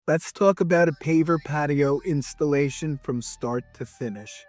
Let's talk about a paver patio installation from start to finish.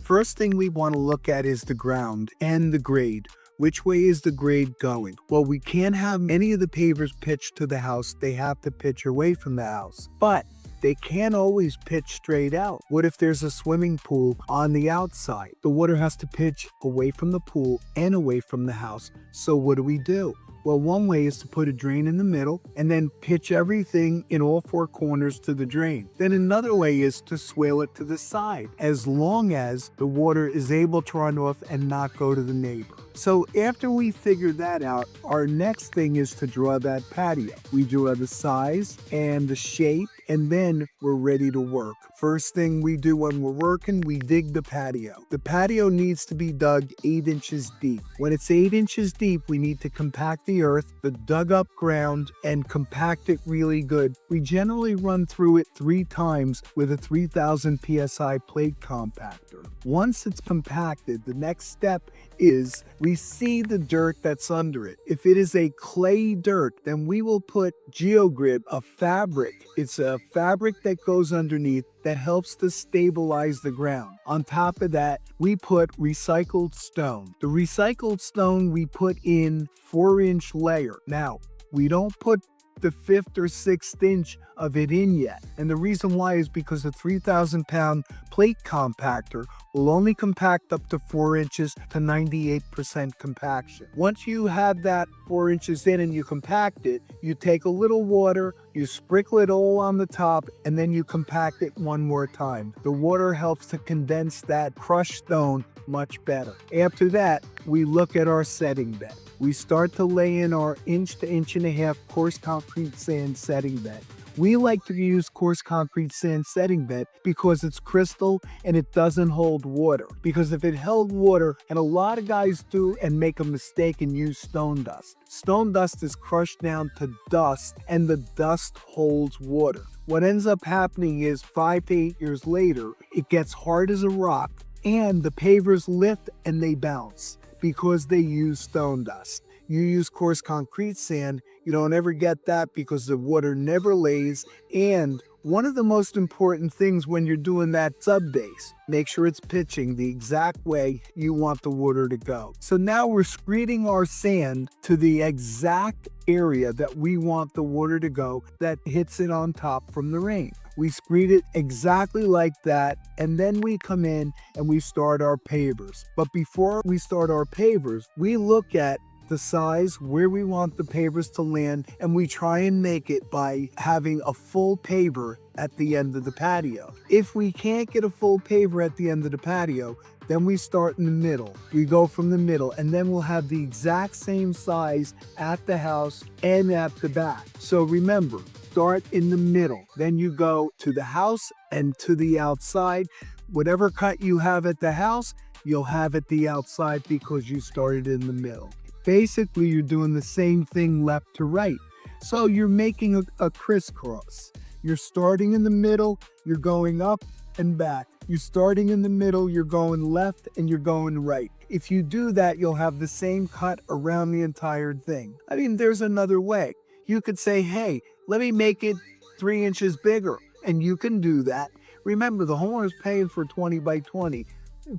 First thing we want to look at is the ground and the grade. Which way is the grade going? Well, we can't have any of the pavers pitched to the house. They have to pitch away from the house. But they can't always pitch straight out. What if there's a swimming pool on the outside? The water has to pitch away from the pool and away from the house. So what do? Well, one way is to put a drain in the middle and then pitch everything in all four corners to the drain. Then another way is to swale it to the side, as long as the water is able to run off and not go to the neighbor. So after we figure that out, our next thing is to draw that patio. We draw the size and the shape, and then we're ready to work. First thing we do when we're working, we dig the patio. The patio needs to be dug 8 inches deep. When it's 8 inches deep, we need to compact the earth, the dug up ground, and compact it really good. We generally run through it 3 times with a 3000 psi plate compactor. Once it's compacted, the next step is we see the dirt that's under it. If it is a clay dirt, then we will put geogrid, a fabric. It's a fabric that goes underneath that helps to stabilize the ground. On top of that, we put recycled stone. The recycled stone we put in 4-inch layer. Now, we don't put the 5th or 6th inch of it in yet. And the reason why is because a 3,000 pound plate compactor will only compact up to 4 inches to 98% compaction. Once you have that 4 inches in and you compact it, you take a little water, you sprinkle it all on the top, and then you compact it one more time. The water helps to condense that crushed stone much better. After that, we look at our setting bed. We start to lay in our 1 to 1.5 inch coarse concrete sand setting bed. We like to use coarse concrete sand setting bed because it's crystal and it doesn't hold water. Because if it held water, and a lot of guys do and make a mistake and use stone dust. Stone dust is crushed down to dust and the dust holds water. What ends up happening is 5 to 8 years later, it gets hard as a rock and the pavers lift and they bounce because they use stone dust. You use coarse concrete sand, you don't ever get that because the water never lays. And one of the most important things when you're doing that sub base, make sure it's pitching the exact way you want the water to go. So now we're screeding our sand to the exact area that we want the water to go that hits it on top from the rain. We screed it exactly like that, and then we come in and we start our pavers. But before we start our pavers, we look at the size, where we want the pavers to land, and we try and make it by having a full paver at the end of the patio. If we can't get a full paver at the end of the patio, then we start in the middle. We go from the middle, and then we'll have the exact same size at the house and at the back. So remember, start in the middle. Then you go to the house and to the outside. Whatever cut you have at the house, you'll have at the outside because you started in the middle. Basically, you're doing the same thing left to right. So you're making a crisscross. You're starting in the middle, you're going up and back. You're starting in the middle, you're going left and you're going right. If you do that, you'll have the same cut around the entire thing. I mean, there's another way. You could say, hey, let me make it 3 inches bigger. And you can do that. Remember, the homeowner's paying for 20 by 20,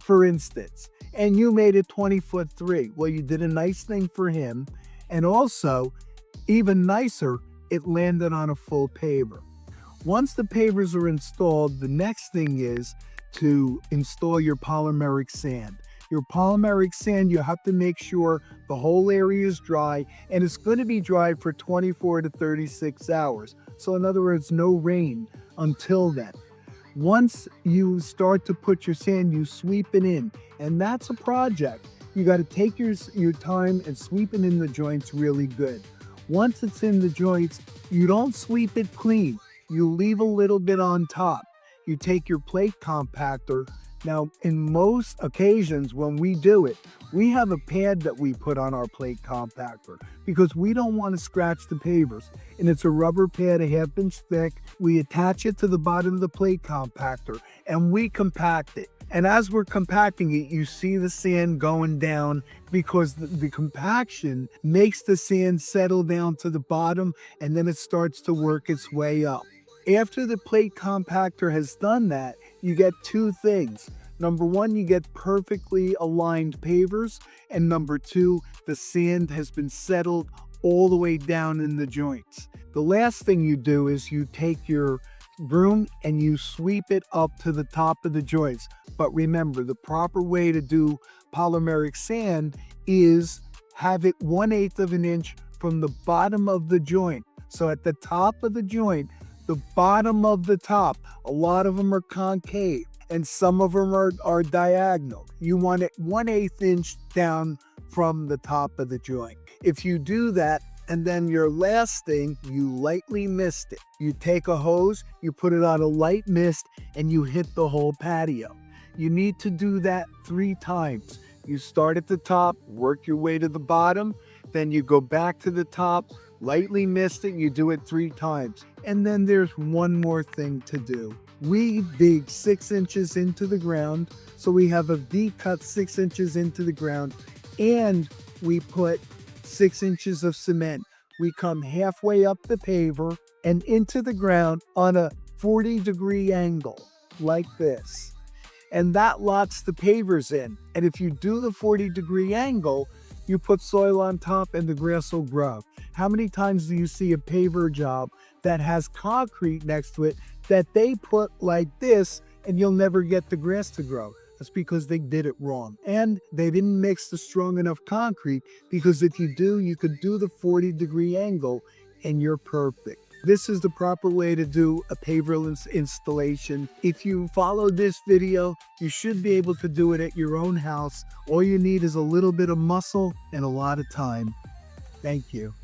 for instance. And you made it 20'3". Well, you did a nice thing for him. And also, even nicer, it landed on a full paver. Once the pavers are installed, the next thing is to install your polymeric sand. Your polymeric sand, you have to make sure the whole area is dry, and it's going to be dry for 24 to 36 hours. So in other words, no rain until then. Once you start to put your sand, you sweep it in, and that's a project. You got to take your time and sweep it in the joints really good. Once it's in the joints, you don't sweep it clean. You leave a little bit on top. You take your plate compactor. Now, in most occasions when we do it, we have a pad that we put on our plate compactor because we don't want to scratch the pavers. And it's a rubber pad, a 1/2 inch thick. We attach it to the bottom of the plate compactor and we compact it. And as we're compacting it, you see the sand going down because the compaction makes the sand settle down to the bottom, and then it starts to work its way up. After the plate compactor has done that, you get two things. Number one, you get perfectly aligned pavers, and number two, the sand has been settled all the way down in the joints. The last thing you do is you take your broom and you sweep it up to the top of the joints. But remember, the proper way to do polymeric sand is have it 1/8 of an inch from the bottom of the joint. So at the top of the joint, the bottom of the top, a lot of them are concave and some of them are diagonal. You want it 1/8 inch down from the top of the joint. If you do that, and then your last thing, you lightly mist it. You take a hose, you put it on a light mist, and you hit the whole patio. You need to do that 3 times. You start at the top, work your way to the bottom, then you go back to the top, lightly mist it, you do it 3 times. And then there's one more thing to do. We dig 6 inches into the ground, so we have a V cut 6 inches into the ground, and we put 6 inches of cement. We come halfway up the paver and into the ground on a 40-degree angle, like this. And that locks the pavers in. And if you do the 40-degree angle, you put soil on top and the grass will grow. How many times do you see a paver job that has concrete next to it that they put like this and you'll never get the grass to grow? That's because they did it wrong. And they didn't mix the strong enough concrete, because if you do, you could do the 40-degree angle and you're perfect. This is the proper way to do a paver installation. If you follow this video, you should be able to do it at your own house. All you need is a little bit of muscle and a lot of time. Thank you.